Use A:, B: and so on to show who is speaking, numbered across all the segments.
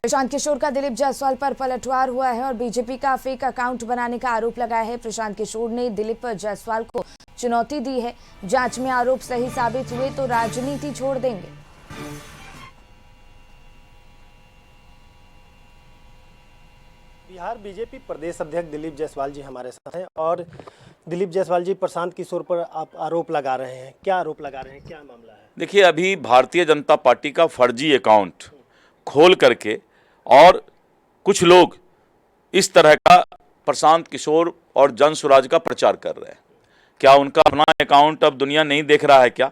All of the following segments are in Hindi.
A: प्रशांत किशोर का दिलीप जायसवाल पर पलटवार हुआ है और बीजेपी का फेक अकाउंट बनाने का आरोप लगाया है। प्रशांत किशोर ने दिलीप जायसवाल को चुनौती दी है। जांच में आरोप सही साबित हुए तो राजनीति छोड़ देंगे।
B: बिहार बीजेपी प्रदेश अध्यक्ष दिलीप जायसवाल जी हमारे साथ हैं और दिलीप जायसवाल जी प्रशांत किशोर पर आप आरोप लगा रहे हैं। क्या आरोप लगा रहे हैं, क्या मामला है?
C: देखिए, अभी भारतीय जनता पार्टी का फर्जी अकाउंट खोल करके और कुछ लोग इस तरह का प्रशांत किशोर और जन स्वराज का प्रचार कर रहे हैं। क्या उनका अपना अकाउंट अब दुनिया नहीं देख रहा है क्या?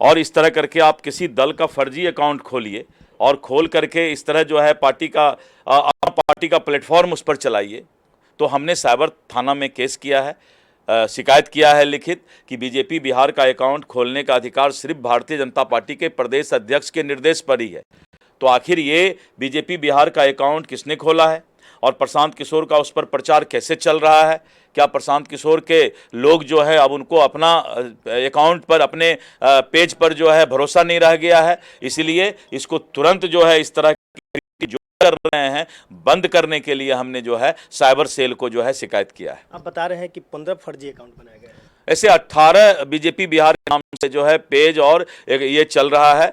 C: और इस तरह करके आप किसी दल का फर्जी अकाउंट खोलिए और खोल करके इस तरह जो है पार्टी का प्लेटफॉर्म उस पर चलाइए। तो हमने साइबर थाना में केस किया है, शिकायत किया है लिखित कि बीजेपी बिहार का अकाउंट खोलने का अधिकार सिर्फ भारतीय जनता पार्टी के प्रदेश अध्यक्ष के निर्देश पर ही है। तो आखिर ये बीजेपी बिहार का अकाउंट किसने खोला है और प्रशांत किशोर का उस पर प्रचार कैसे चल रहा है? क्या प्रशांत किशोर के लोग जो है अब उनको अपना अकाउंट पर, अपने पेज पर जो है भरोसा नहीं रह गया है? इसलिए इसको तुरंत जो है इस तरह की जो कर रहे हैं बंद करने के लिए हमने जो है साइबर सेल को जो है शिकायत किया है।
B: आप बता रहे हैं कि 15 फर्जी अकाउंट बनाए गए हैं।
C: ऐसे 18 बीजेपी बिहार के नाम से जो है पेज और ये चल रहा है,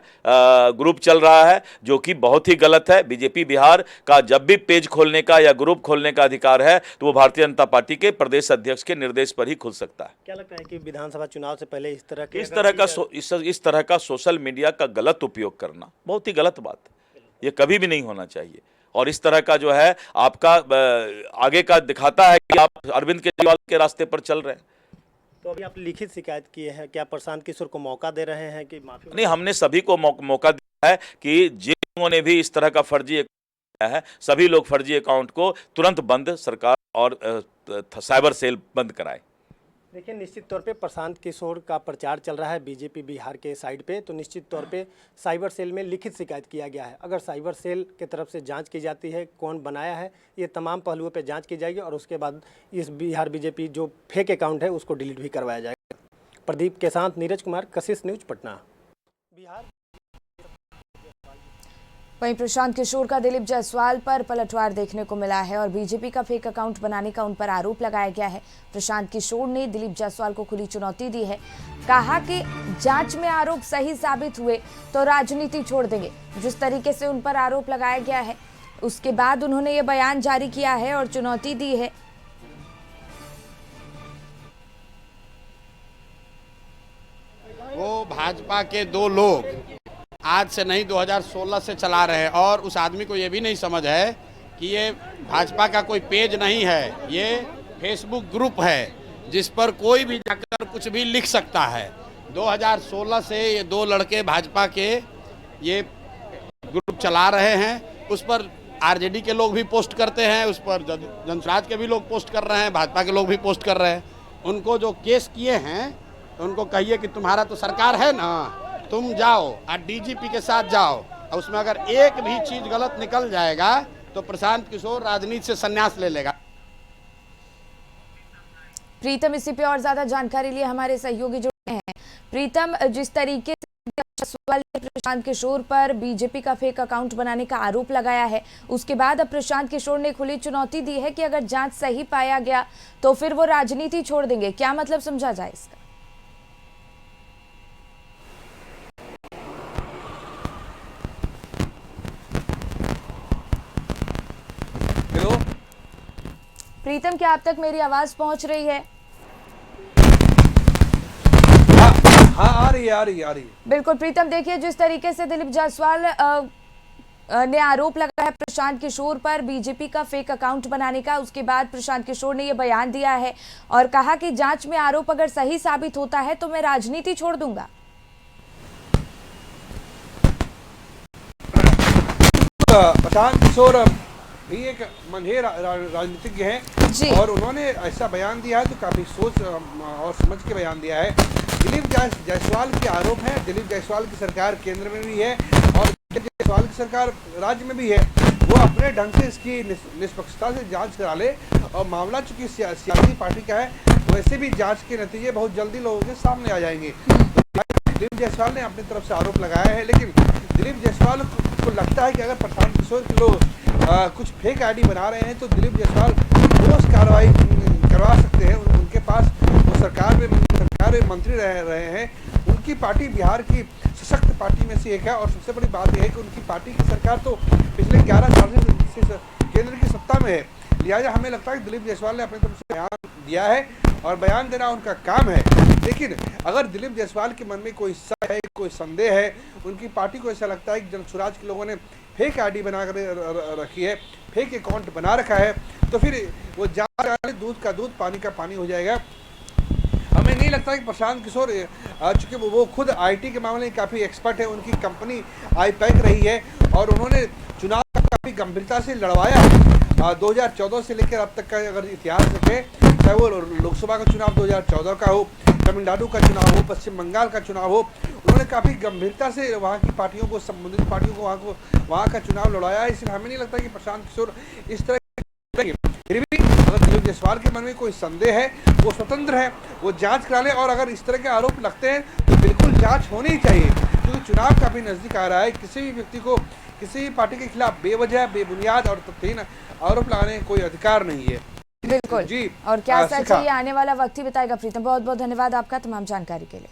C: ग्रुप चल रहा है, जो कि बहुत ही गलत है। बीजेपी बिहार का जब भी पेज खोलने का या ग्रुप खोलने का अधिकार है तो वो भारतीय जनता पार्टी के प्रदेश अध्यक्ष के निर्देश पर ही खुल सकता है।
B: क्या लगता है कि विधानसभा चुनाव से पहले इस
C: तरह का सोशल मीडिया का गलत उपयोग करना बहुत ही गलत बात है। ये कभी भी नहीं होना चाहिए। और इस तरह का जो है आपका आगे का दिखाता है कि आप अरविंद केजरीवाल के रास्ते पर चल रहे हैं।
B: तो अभी आप लिखित शिकायत किए हैं, क्या प्रशांत किशोर को मौका दे रहे हैं कि माफी?
C: नहीं, हमने सभी को मौका दिया है कि जिन लोगों ने भी इस तरह का फर्जी अकाउंट किया है, सभी लोग फर्जी अकाउंट को तुरंत बंद सरकार और साइबर सेल बंद कराए।
B: देखिए, निश्चित तौर पे प्रशांत किशोर का प्रचार चल रहा है बीजेपी बिहार के साइड पे, तो निश्चित तौर पे साइबर सेल में लिखित शिकायत किया गया है। अगर साइबर सेल की तरफ से जांच की जाती है, कौन बनाया है, ये तमाम पहलुओं पे जांच की जाएगी और उसके बाद इस बिहार बीजेपी जो फेक अकाउंट है उसको डिलीट भी करवाया जाएगा। प्रदीप के साथ नीरज कुमार, कशिश न्यूज, पटना। बिहार
A: वहीं प्रशांत किशोर का दिलीप जायसवाल पर पलटवार देखने को मिला है और बीजेपी का फेक अकाउंट बनाने का उन पर आरोप लगाया गया है। प्रशांत किशोर ने दिलीप जायसवाल को खुली चुनौती दी है। कहा कि जांच में आरोप सही साबित हुए तो राजनीति छोड़ देंगे। जिस तरीके से उन पर आरोप लगाया गया है उसके बाद उन्होंने ये बयान जारी किया है और चुनौती दी है।
D: वो भाजपा के दो लोग आज से नहीं 2016 से चला रहे हैं और उस आदमी को ये भी नहीं समझ है कि ये भाजपा का कोई पेज नहीं है, ये फेसबुक ग्रुप है जिस पर कोई भी जाकर कुछ भी लिख सकता है। 2016 से ये दो लड़के भाजपा के ये ग्रुप चला रहे हैं। उस पर आरजेडी के लोग भी पोस्ट करते हैं, उस पर जनसुराज के भी लोग पोस्ट कर रहे हैं, भाजपा के लोग भी पोस्ट कर रहे हैं। उनको जो केस किए हैं तो उनको कहिए कि तुम्हारा तो सरकार है ना, तुम जाओ और डीजीपी के साथ जाओ और उसमें अगर एक भी चीज गलत निकल जाएगा तो प्रशांत किशोर राजनीति से संन्यास ले लेगा।
A: प्रीतम इसी पे और ज्यादा जानकारी लिए हमारे सहयोगी जुड़े हैं। प्रीतम, जिस तरीके से प्रशांत किशोर पर बीजेपी का फेक अकाउंट बनाने का आरोप लगाया है उसके बाद अब प्रशांत किशोर ने खुली चुनौती दी है कि अगर जांच सही पाया गया तो फिर वो राजनीति छोड़ देंगे। क्या मतलब समझा जाए इसका? प्रीतम, क्या आप तक मेरी आवाज पहुंच रही है?
E: हाँ, आ रही है।
A: बिल्कुल प्रीतम, देखिए जिस तरीके से दिलीप जायसवाल ने आरोप लगाया है प्रशांत किशोर पर बीजेपी का फेक अकाउंट बनाने का, उसके बाद प्रशांत किशोर ने यह बयान दिया है और कहा कि जांच में आरोप अगर सही साबित होता है तो मैं राजनीति छोड़ दूंगा।
E: प्रशांत किशोर भी एक मंझेर राजनीतिज्ञ हैं और उन्होंने ऐसा बयान दिया है तो काफी सोच और समझ के बयान दिया है। दिलीप जायसवाल के आरोप है, दिलीप जायसवाल की सरकार केंद्र में भी है और दिलीप जायसवाल की सरकार राज्य में भी है। वो अपने ढंग से इसकी निष्पक्षता से जांच करा ले और मामला चूंकि सियासी पार्टी का है वैसे भी जांच के नतीजे बहुत जल्दी लोगों के सामने आ जाएंगे। दिलीप जायसवाल ने अपनी तरफ से आरोप लगाया है, लेकिन दिलीप जायसवाल को लगता है कि अगर प्रशांत किशोर के लोग कुछ फेक आईडी बना रहे हैं तो दिलीप जायसवाल ठोस कार्रवाई करवा सकते हैं। उनके पास वो सरकार में मंत्री रहे हैं। उनकी पार्टी बिहार की सशक्त पार्टी में से एक है और सबसे बड़ी बात यह है कि उनकी पार्टी की सरकार तो पिछले 11 साल से केंद्र की सत्ता में है। लिहाजा हमें लगता है कि दिलीप जायसवाल ने अपनी तरफ से बयान दिया है और बयान देना उनका काम है। लेकिन अगर दिलीप जायसवाल के मन में कोई शक है, कोई संदेह है, उनकी पार्टी को ऐसा लगता है कि जनसुराज के लोगों ने फेक आईडी बना कर रखी है, फेक अकाउंट बना रखा है, तो फिर वो जांच दूध का दूध पानी का पानी हो जाएगा। हमें नहीं लगता कि प्रशांत किशोर, चूँकि वो खुद आईटी के मामले में काफ़ी एक्सपर्ट है, उनकी कंपनी आई-पैक रही है और उन्होंने चुनाव काफ़ी गंभीरता से लड़वाया। 2014 से लेकर अब तक का अगर इतिहास देखें, चाहे वो लोकसभा का चुनाव 2014 का हो, तमिलनाडु का चुनाव हो, पश्चिम बंगाल का चुनाव हो, उन्होंने काफ़ी गंभीरता से वहाँ की पार्टियों को, संबंधित पार्टियों को वहाँ का चुनाव लड़ाया। इसलिए हमें नहीं लगता कि प्रशांत किशोर इस तरह फिर भी अगर दिलीप जायसवाल के मन में कोई संदेह है, वो स्वतंत्र है, वो जांच करा ले और अगर इस तरह के आरोप लगते हैं तो बिल्कुल जांच होनी ही चाहिए, क्योंकि चुनाव काफ़ी नज़दीक आ रहा है। किसी भी व्यक्ति को किसी भी पार्टी के खिलाफ बेवजह, बेबुनियाद और तथ्यहीन आरोप लगाने का कोई अधिकार नहीं है।
A: बिल्कुल
E: जी।
A: और क्या सच है ये आने वाला वक्त ही बताएगा। प्रीतम, बहुत बहुत धन्यवाद आपका तमाम जानकारी के लिए।